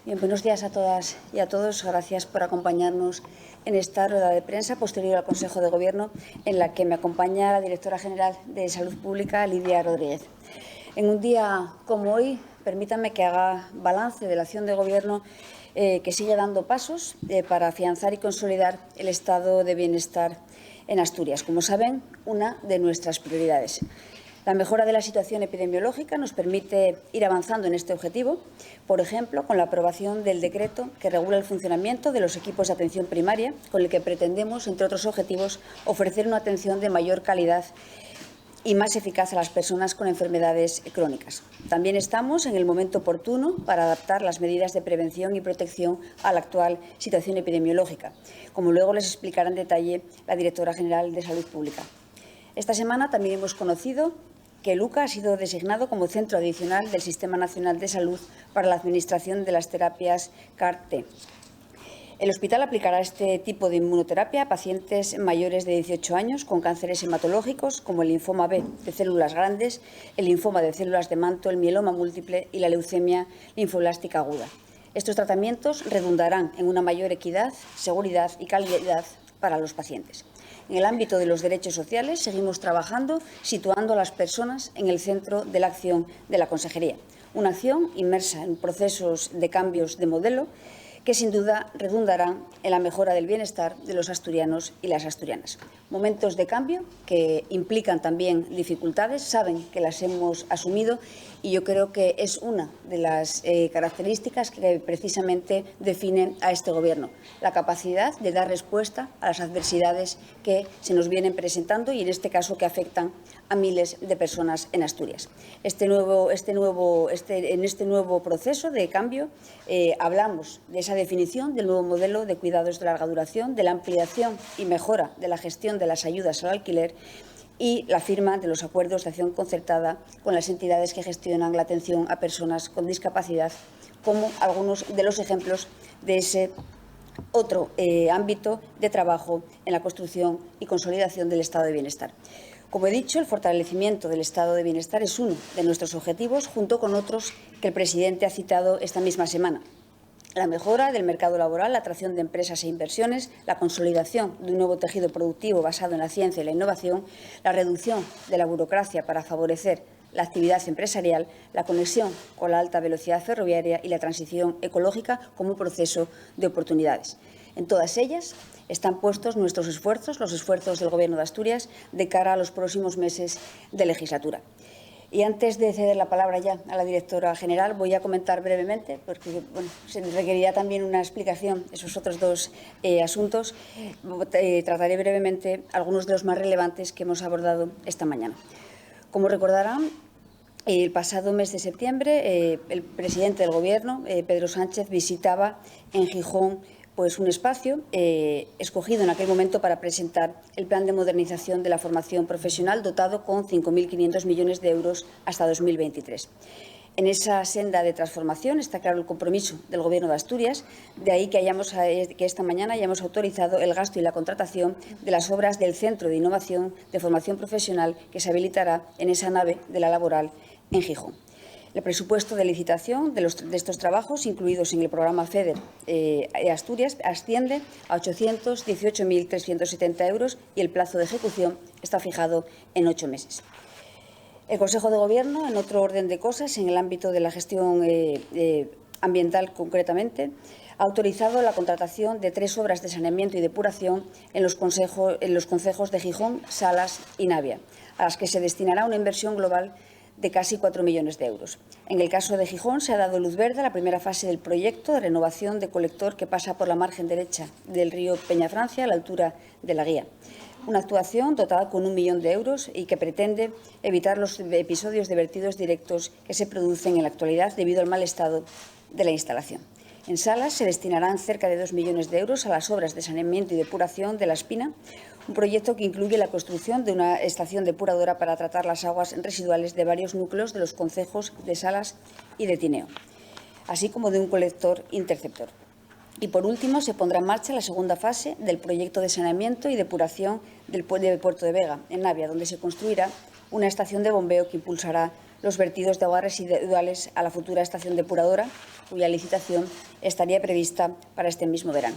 Bien, buenos días a todas y a todos. Gracias por acompañarnos en esta rueda de prensa posterior al Consejo de Gobierno, en la que me acompaña la directora general de Salud Pública, Lidia Rodríguez. En un día como hoy, permítanme que haga balance de la acción de Gobierno que sigue dando pasos para afianzar y consolidar el estado de bienestar en Asturias. Como saben, una de nuestras prioridades. La mejora de la situación epidemiológica nos permite ir avanzando en este objetivo, por ejemplo, con la aprobación del decreto que regula el funcionamiento de los equipos de atención primaria, con el que pretendemos, entre otros objetivos, ofrecer una atención de mayor calidad y más eficaz a las personas con enfermedades crónicas. También estamos en el momento oportuno para adaptar las medidas de prevención y protección a la actual situación epidemiológica, como luego les explicará en detalle la directora general de Salud Pública. Esta semana también hemos conocido que Luca ha sido designado como centro adicional del Sistema Nacional de Salud para la administración de las terapias CAR-T. El hospital aplicará este tipo de inmunoterapia a pacientes mayores de 18 años con cánceres hematológicos como el linfoma B de células grandes, el linfoma de células de manto, el mieloma múltiple y la leucemia linfoblástica aguda. Estos tratamientos redundarán en una mayor equidad, seguridad y calidad para los pacientes. En el ámbito de los derechos sociales seguimos trabajando situando a las personas en el centro de la acción de la Consejería. Una acción inmersa en procesos de cambios de modelo que sin duda redundarán en la mejora del bienestar de los asturianos y las asturianas. Momentos de cambio que implican también dificultades, saben que las hemos asumido y yo creo que es una de las características que precisamente definen a este Gobierno, la capacidad de dar respuesta a las adversidades que se nos vienen presentando y en este caso que afectan a miles de personas en Asturias. En este nuevo proceso de cambio hablamos de esa definición del nuevo modelo de cuidados de larga duración, de la ampliación y mejora de la gestión de las ayudas al alquiler y la firma de los acuerdos de acción concertada con las entidades que gestionan la atención a personas con discapacidad, como algunos de los ejemplos de ese otro ámbito de trabajo en la construcción y consolidación del estado de bienestar. Como he dicho, el fortalecimiento del estado de bienestar es uno de nuestros objetivos, junto con otros que el presidente ha citado esta misma semana. La mejora del mercado laboral, la atracción de empresas e inversiones, la consolidación de un nuevo tejido productivo basado en la ciencia y la innovación, la reducción de la burocracia para favorecer la actividad empresarial, la conexión con la alta velocidad ferroviaria y la transición ecológica como proceso de oportunidades. En todas ellas están puestos nuestros esfuerzos, los esfuerzos del Gobierno de Asturias, de cara a los próximos meses de legislatura. Y antes de ceder la palabra ya a la directora general, voy a comentar brevemente, porque se requeriría también una explicación esos otros dos asuntos. Trataré brevemente algunos de los más relevantes que hemos abordado esta mañana. Como recordarán, el pasado mes de septiembre, el presidente del Gobierno, Pedro Sánchez, visitaba en Gijón un espacio escogido en aquel momento para presentar el plan de modernización de la formación profesional dotado con 5.500 millones de euros hasta 2023. En esa senda de transformación está claro el compromiso del Gobierno de Asturias, de ahí que esta mañana hayamos autorizado el gasto y la contratación de las obras del Centro de Innovación de Formación Profesional que se habilitará en esa nave de la Laboral en Gijón. El presupuesto de licitación de estos trabajos, incluidos en el programa FEDER Asturias, asciende a 818.370 euros y el plazo de ejecución está fijado en 8 meses. El Consejo de Gobierno, en otro orden de cosas, en el ámbito de la gestión ambiental concretamente, ha autorizado la contratación de 3 obras de saneamiento y depuración en los concejos de Gijón, Salas y Navia, a las que se destinará una inversión global de casi 4 millones de euros. En el caso de Gijón se ha dado luz verde a la primera fase del proyecto de renovación de colector que pasa por la margen derecha del río Peñafrancia a la altura de la Guía. Una actuación dotada con 1 millón de euros y que pretende evitar los episodios de vertidos directos que se producen en la actualidad debido al mal estado de la instalación. En Salas se destinarán cerca de 2 millones de euros a las obras de saneamiento y depuración de la Espina, un proyecto que incluye la construcción de una estación depuradora para tratar las aguas residuales de varios núcleos de los concejos de Salas y de Tineo, así como de un colector interceptor. Y, por último, se pondrá en marcha la segunda fase del proyecto de saneamiento y depuración del Puerto de Vega, en Navia, donde se construirá una estación de bombeo que impulsará los vertidos de aguas residuales a la futura estación depuradora cuya licitación estaría prevista para este mismo verano.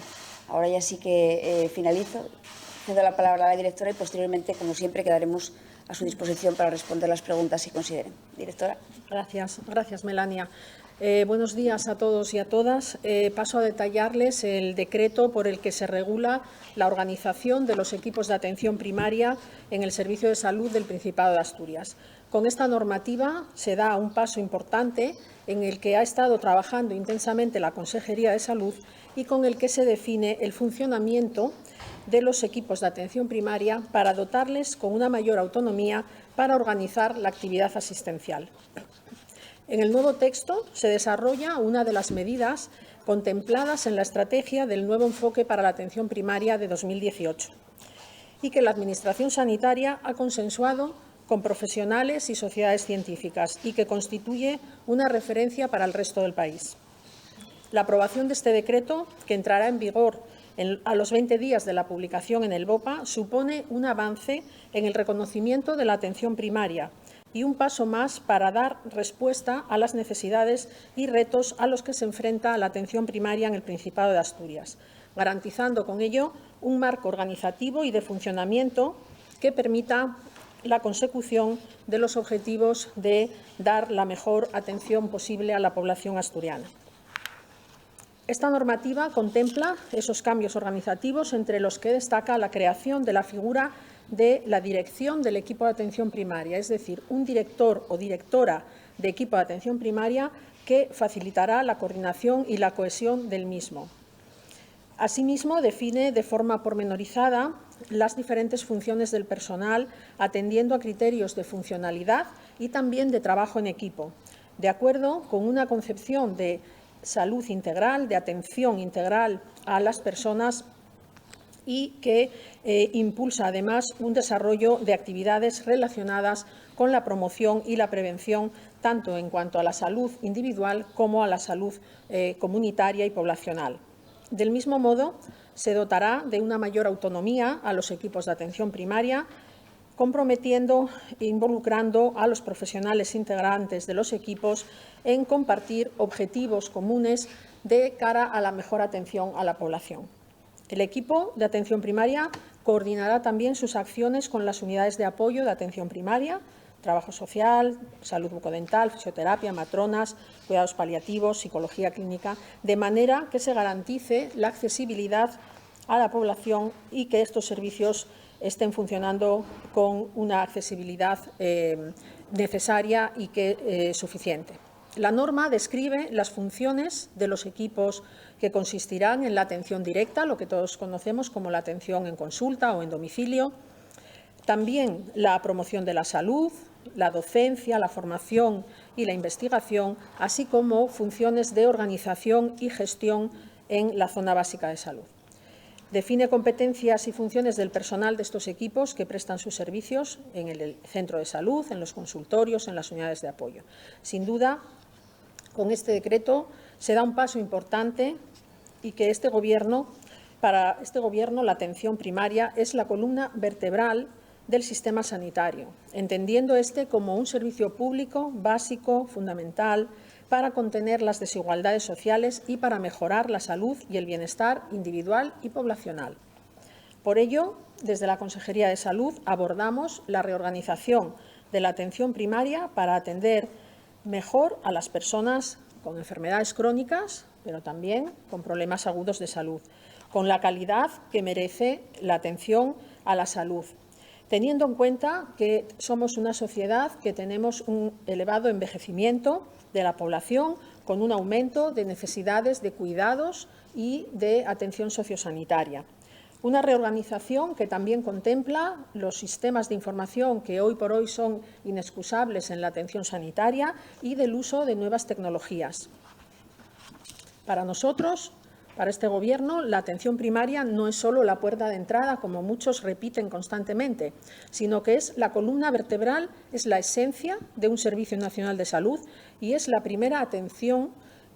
Ahora ya sí que finalizo. Cedo la palabra a la directora y posteriormente, como siempre, quedaremos a su disposición para responder las preguntas que consideren. Directora. Gracias, Melania. Buenos días a todos y a todas. Paso a detallarles el decreto por el que se regula la organización de los equipos de atención primaria en el Servicio de Salud del Principado de Asturias. Con esta normativa se da un paso importante en el que ha estado trabajando intensamente la Consejería de Salud y con el que se define el funcionamiento de los equipos de atención primaria para dotarles con una mayor autonomía para organizar la actividad asistencial. En el nuevo texto se desarrolla una de las medidas contempladas en la estrategia del nuevo enfoque para la atención primaria de 2018 y que la Administración sanitaria ha consensuado con profesionales y sociedades científicas y que constituye una referencia para el resto del país. La aprobación de este decreto, que entrará en vigor a los 20 días de la publicación en el BOPA, supone un avance en el reconocimiento de la atención primaria y un paso más para dar respuesta a las necesidades y retos a los que se enfrenta la atención primaria en el Principado de Asturias, garantizando con ello un marco organizativo y de funcionamiento que permita la consecución de los objetivos de dar la mejor atención posible a la población asturiana. Esta normativa contempla esos cambios organizativos, entre los que destaca la creación de la figura de la dirección del equipo de atención primaria, es decir, un director o directora de equipo de atención primaria que facilitará la coordinación y la cohesión del mismo. Asimismo, define de forma pormenorizada las diferentes funciones del personal, atendiendo a criterios de funcionalidad y también de trabajo en equipo, de acuerdo con una concepción de salud integral, de atención integral a las personas y que impulsa además un desarrollo de actividades relacionadas con la promoción y la prevención, tanto en cuanto a la salud individual como a la salud comunitaria y poblacional. Del mismo modo, se dotará de una mayor autonomía a los equipos de atención primaria, comprometiendo e involucrando a los profesionales integrantes de los equipos en compartir objetivos comunes de cara a la mejor atención a la población. El equipo de atención primaria coordinará también sus acciones con las unidades de apoyo de atención primaria, trabajo social, salud bucodental, fisioterapia, matronas, cuidados paliativos, psicología clínica, de manera que se garantice la accesibilidad a la población y que estos servicios estén funcionando con una accesibilidad necesaria y suficiente. La norma describe las funciones de los equipos que consistirán en la atención directa, lo que todos conocemos como la atención en consulta o en domicilio, también la promoción de la salud, la docencia, la formación y la investigación, así como funciones de organización y gestión en la zona básica de salud. Define competencias y funciones del personal de estos equipos que prestan sus servicios en el centro de salud, en los consultorios, en las unidades de apoyo. Sin duda, con este decreto se da un paso importante y que para este Gobierno la atención primaria es la columna vertebral del sistema sanitario, entendiendo este como un servicio público básico, fundamental, para contener las desigualdades sociales y para mejorar la salud y el bienestar individual y poblacional. Por ello, desde la Consejería de Salud abordamos la reorganización de la atención primaria para atender mejor a las personas con enfermedades crónicas, pero también con problemas agudos de salud, con la calidad que merece la atención a la salud, teniendo en cuenta que somos una sociedad que tenemos un elevado envejecimiento de la población, con un aumento de necesidades de cuidados y de atención sociosanitaria. Una reorganización que también contempla los sistemas de información que hoy por hoy son inexcusables en la atención sanitaria y del uso de nuevas tecnologías. Para nosotros, para este Gobierno, la atención primaria no es solo la puerta de entrada, como muchos repiten constantemente, sino que es la columna vertebral, es la esencia de un Servicio Nacional de Salud y es la primera atención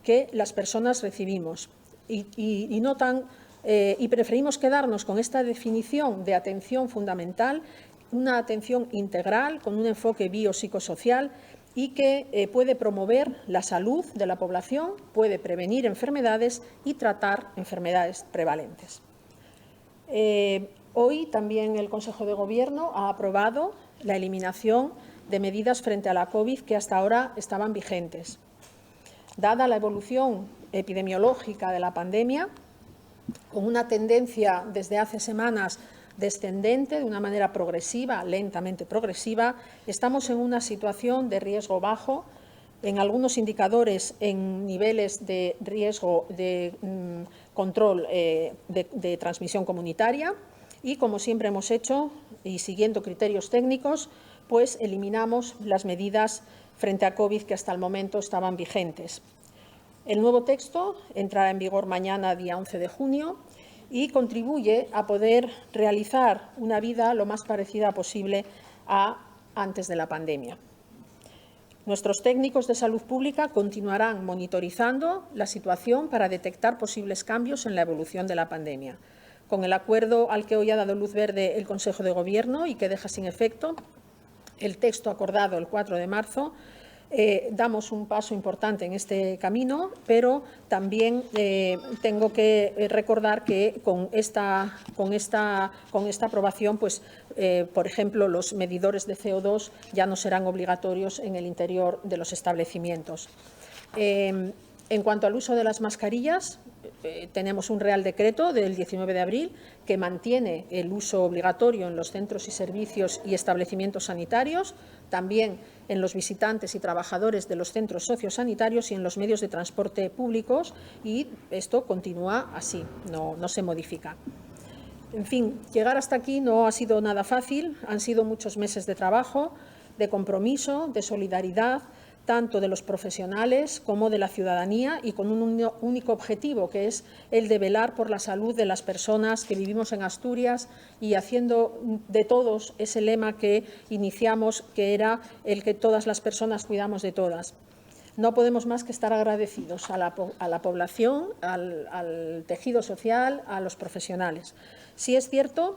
que las personas recibimos. Y preferimos quedarnos con esta definición de atención fundamental, una atención integral con un enfoque biopsicosocial y que puede promover la salud de la población, puede prevenir enfermedades y tratar enfermedades prevalentes. Hoy también el Consejo de Gobierno ha aprobado la eliminación de medidas frente a la COVID que hasta ahora estaban vigentes. Dada la evolución epidemiológica de la pandemia, con una tendencia desde hace semanas descendente, de una manera progresiva, lentamente progresiva, estamos en una situación de riesgo bajo, en algunos indicadores en niveles de riesgo de control de transmisión comunitaria y, como siempre hemos hecho, y siguiendo criterios técnicos, pues eliminamos las medidas frente a COVID que hasta el momento estaban vigentes. El nuevo texto entrará en vigor mañana, día 11 de junio, y contribuye a poder realizar una vida lo más parecida posible a antes de la pandemia. Nuestros técnicos de salud pública continuarán monitorizando la situación para detectar posibles cambios en la evolución de la pandemia. Con el acuerdo al que hoy ha dado luz verde el Consejo de Gobierno y que deja sin efecto el texto acordado el 4 de marzo, damos un paso importante en este camino, pero también tengo que recordar que con esta aprobación, pues, por ejemplo, los medidores de CO2 ya no serán obligatorios en el interior de los establecimientos. En cuanto al uso de las mascarillas, tenemos un Real Decreto del 19 de abril que mantiene el uso obligatorio en los centros y servicios y establecimientos sanitarios, también en los visitantes y trabajadores de los centros sociosanitarios y en los medios de transporte públicos, y esto continúa así, no se modifica. En fin, llegar hasta aquí no ha sido nada fácil, han sido muchos meses de trabajo, de compromiso, de solidaridad, tanto de los profesionales como de la ciudadanía, y con un único objetivo, que es el de velar por la salud de las personas que vivimos en Asturias, y haciendo de todos ese lema que iniciamos, que era el que todas las personas cuidamos de todas. No podemos más que estar agradecidos a la población, al tejido social, a los profesionales. Sí es cierto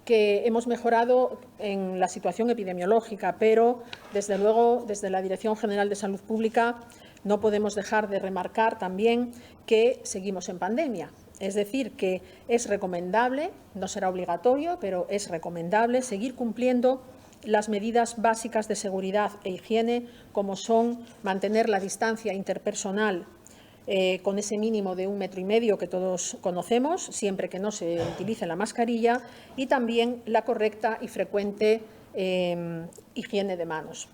que hemos mejorado en la situación epidemiológica, pero, desde luego, desde la Dirección General de Salud Pública no podemos dejar de remarcar también que seguimos en pandemia. Es decir, que es recomendable, no será obligatorio, pero es recomendable seguir cumpliendo las medidas básicas de seguridad e higiene, como son mantener la distancia interpersonal con ese mínimo de 1,5 metros que todos conocemos, siempre que no se utilice la mascarilla, y también la correcta y frecuente higiene de manos.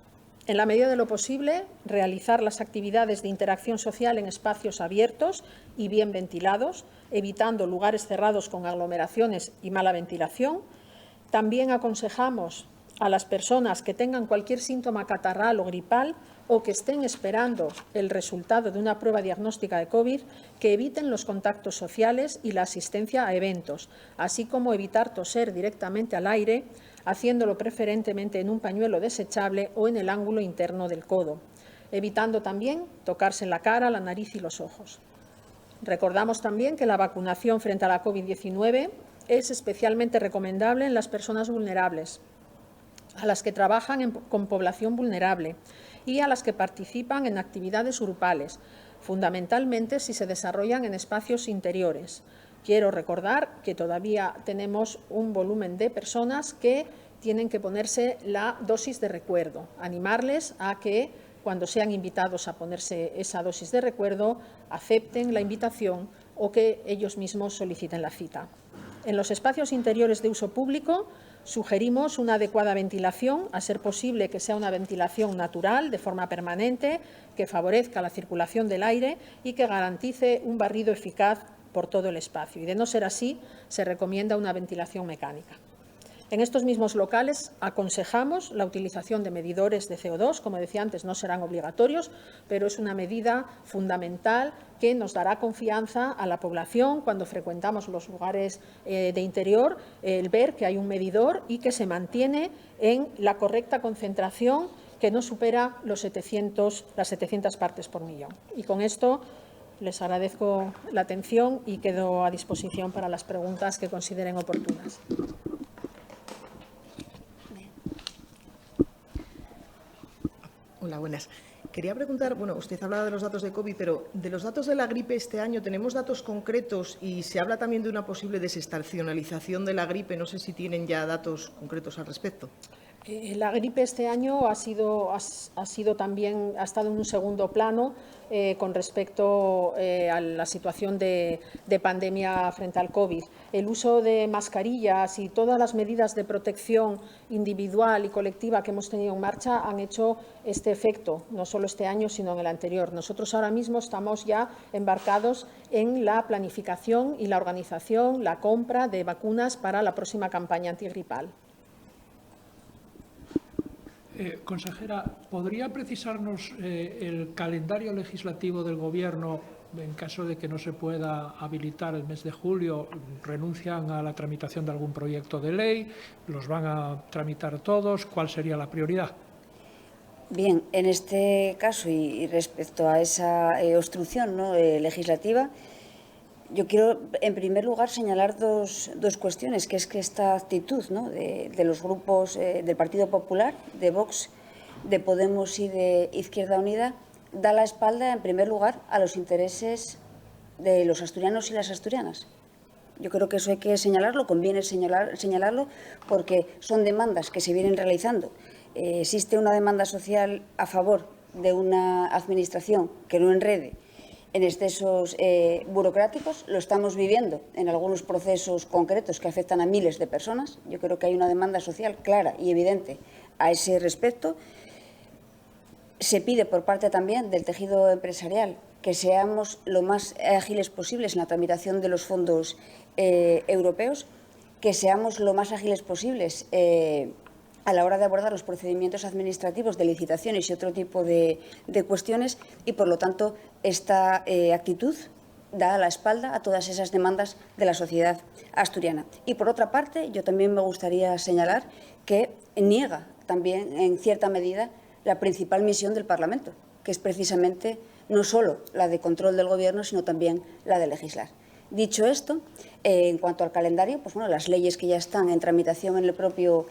En la medida de lo posible, realizar las actividades de interacción social en espacios abiertos y bien ventilados, evitando lugares cerrados con aglomeraciones y mala ventilación. También aconsejamos a las personas que tengan cualquier síntoma catarral o gripal o que estén esperando el resultado de una prueba diagnóstica de COVID, que eviten los contactos sociales y la asistencia a eventos, así como evitar toser directamente al aire, haciéndolo preferentemente en un pañuelo desechable o en el ángulo interno del codo, evitando también tocarse la cara, la nariz y los ojos. Recordamos también que la vacunación frente a la COVID-19 es especialmente recomendable en las personas vulnerables, a las que trabajan con población vulnerable y a las que participan en actividades grupales, fundamentalmente si se desarrollan en espacios interiores. Quiero recordar que todavía tenemos un volumen de personas que tienen que ponerse la dosis de recuerdo. Animarles a que, cuando sean invitados a ponerse esa dosis de recuerdo, acepten la invitación o que ellos mismos soliciten la cita. En los espacios interiores de uso público, sugerimos una adecuada ventilación, a ser posible que sea una ventilación natural, de forma permanente, que favorezca la circulación del aire y que garantice un barrido eficaz por todo el espacio. Y, de no ser así, se recomienda una ventilación mecánica. En estos mismos locales aconsejamos la utilización de medidores de CO2, como decía antes, no serán obligatorios, pero es una medida fundamental que nos dará confianza a la población cuando frecuentamos los lugares de interior, el ver que hay un medidor y que se mantiene en la correcta concentración, que no supera las 700 partes por millón. Y con esto les agradezco la atención y quedo a disposición para las preguntas que consideren oportunas. Hola, buenas. Quería preguntar, bueno, usted hablaba de los datos de COVID, pero de los datos de la gripe este año, ¿tenemos datos concretos? Y se habla también de una posible desestacionalización de la gripe. No sé si tienen ya datos concretos al respecto. La gripe este año ha estado en un segundo plano con respecto a la situación de pandemia frente al COVID. El uso de mascarillas y todas las medidas de protección individual y colectiva que hemos tenido en marcha han hecho este efecto, no solo este año, sino en el anterior. Nosotros ahora mismo estamos ya embarcados en la planificación y la organización, la compra de vacunas para la próxima campaña antigripal. Consejera, ¿podría precisarnos el calendario legislativo del Gobierno en caso de que no se pueda habilitar el mes de julio? ¿Renuncian a la tramitación de algún proyecto de ley? ¿Los van a tramitar todos? ¿Cuál sería la prioridad? Bien, en este caso y respecto a esa obstrucción legislativa, yo quiero, en primer lugar, señalar dos cuestiones, que es que esta actitud de los grupos del Partido Popular, de Vox, de Podemos y de Izquierda Unida, da la espalda, en primer lugar, a los intereses de los asturianos y las asturianas. Yo creo que eso hay que señalarlo, conviene señalarlo, porque son demandas que se vienen realizando. Existe una demanda social a favor de una administración que no enrede en excesos burocráticos. Lo estamos viviendo en algunos procesos concretos que afectan a miles de personas. Yo creo que hay una demanda social clara y evidente a ese respecto. Se pide por parte también del tejido empresarial que seamos lo más ágiles posibles en la tramitación de los fondos europeos, que seamos lo más ágiles posibles a la hora de abordar los procedimientos administrativos de licitaciones y otro tipo de cuestiones, y, por lo tanto, esta actitud da la espalda a todas esas demandas de la sociedad asturiana. Y, por otra parte, yo también me gustaría señalar que niega también, en cierta medida, la principal misión del Parlamento, que es precisamente no solo la de control del Gobierno, sino también la de legislar. Dicho esto, en cuanto al calendario, pues bueno, las leyes que ya están en tramitación en el propio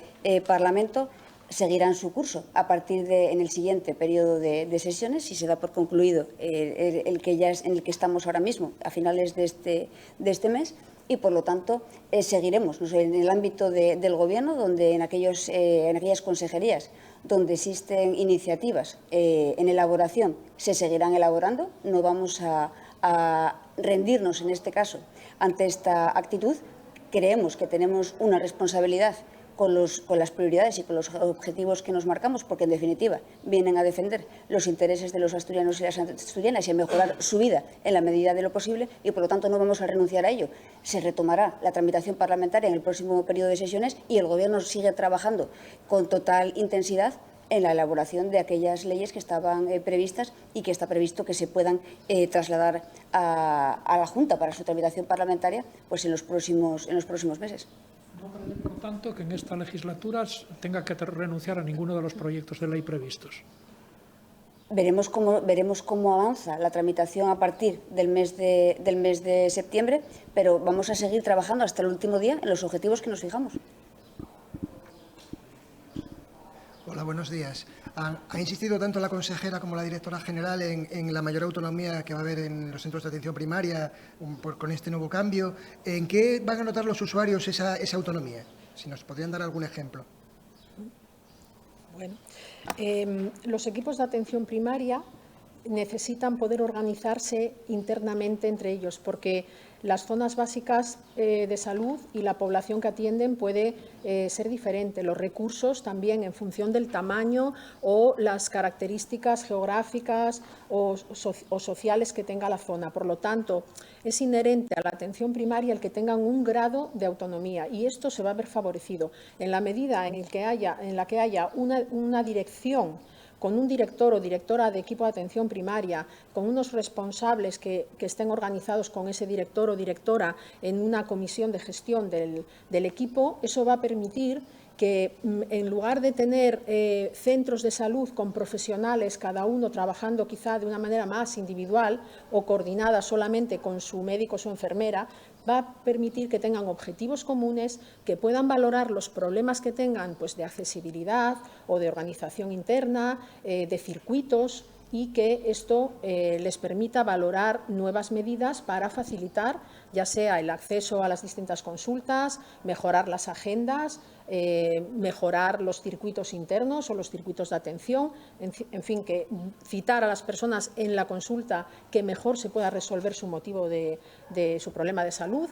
Parlamento seguirán su curso a partir en el siguiente periodo de sesiones, si se da por concluido el que estamos ahora mismo, a finales de este mes, y, por lo tanto, seguiremos en el ámbito del Gobierno, donde en aquellas consejerías donde existen iniciativas en elaboración, se seguirán elaborando. No vamos a rendirnos, en este caso, ante esta actitud. Creemos que tenemos una responsabilidad con las prioridades y con los objetivos que nos marcamos, porque, en definitiva, vienen a defender los intereses de los asturianos y las asturianas y a mejorar su vida en la medida de lo posible, y, por lo tanto, no vamos a renunciar a ello. Se retomará la tramitación parlamentaria en el próximo periodo de sesiones y el Gobierno sigue trabajando con total intensidad en la elaboración de aquellas leyes que estaban previstas y que está previsto que se puedan trasladar a la Junta para su tramitación parlamentaria pues en los próximos meses. ¿No parece, por tanto, que en esta legislatura tenga que renunciar a ninguno de los proyectos de ley previstos? Veremos cómo avanza la tramitación a partir del mes de septiembre, pero vamos a seguir trabajando hasta el último día en los objetivos que nos fijamos. Hola, buenos días. Ha insistido tanto la consejera como la directora general en la mayor autonomía que va a haber en los centros de atención primaria con este nuevo cambio. ¿En qué van a notar los usuarios esa autonomía? Si nos podrían dar algún ejemplo. Bueno, los equipos de atención primaria necesitan poder organizarse internamente entre ellos, porque las zonas básicas de salud y la población que atienden puede ser diferente. Los recursos también, en función del tamaño o las características geográficas o sociales que tenga la zona. Por lo tanto, es inherente a la atención primaria el que tengan un grado de autonomía, y esto se va a ver favorecido en la medida en la que haya una dirección con un director o directora de equipo de atención primaria, con unos responsables que estén organizados con ese director o directora en una comisión de gestión del equipo. Eso va a permitir que en lugar de tener centros de salud con profesionales, cada uno trabajando quizá de una manera más individual o coordinada solamente con su médico o su enfermera, va a permitir que tengan objetivos comunes, que puedan valorar los problemas que tengan, pues, de accesibilidad o de organización interna, de circuitos, y que esto les permita valorar nuevas medidas para facilitar ya sea el acceso a las distintas consultas, mejorar las agendas, mejorar los circuitos internos o los circuitos de atención, en fin, que citar a las personas en la consulta que mejor se pueda resolver su motivo de su problema de salud.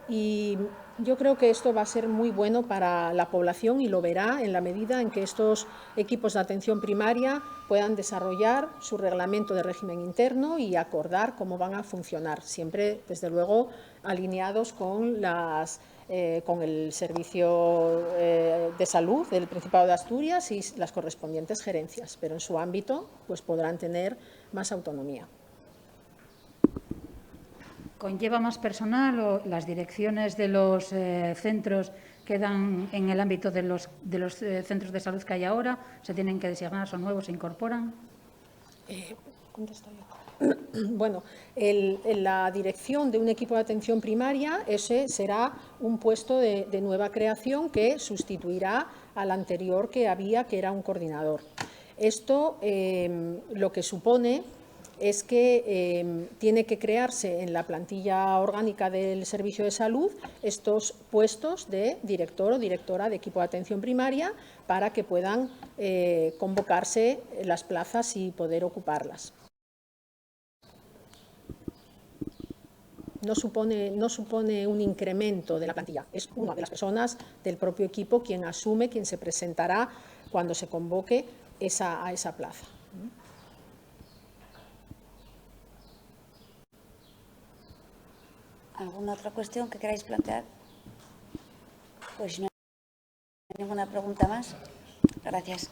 Y yo creo que esto va a ser muy bueno para la población y lo verá en la medida en que estos equipos de atención primaria puedan desarrollar su reglamento de régimen interno y acordar cómo van a funcionar, siempre, desde luego, alineados con el Servicio de Salud del Principado de Asturias y las correspondientes gerencias, pero en su ámbito pues podrán tener más autonomía. ¿Conlleva más personal o las direcciones de los centros quedan en el ámbito de los centros de salud que hay ahora? ¿Se tienen que designar, son nuevos, se incorporan? Contesto yo. Bueno, la dirección de un equipo de atención primaria, ese será un puesto de nueva creación que sustituirá al anterior que había, que era un coordinador. Esto lo que supone es que tiene que crearse en la plantilla orgánica del Servicio de Salud estos puestos de director o directora de equipo de atención primaria para que puedan convocarse las plazas y poder ocuparlas. No supone un incremento de la plantilla, es una de las personas del propio equipo quien asume, quien se presentará cuando se convoque a esa plaza. ¿Alguna otra cuestión que queráis plantear? Pues si no hay ninguna pregunta más, gracias.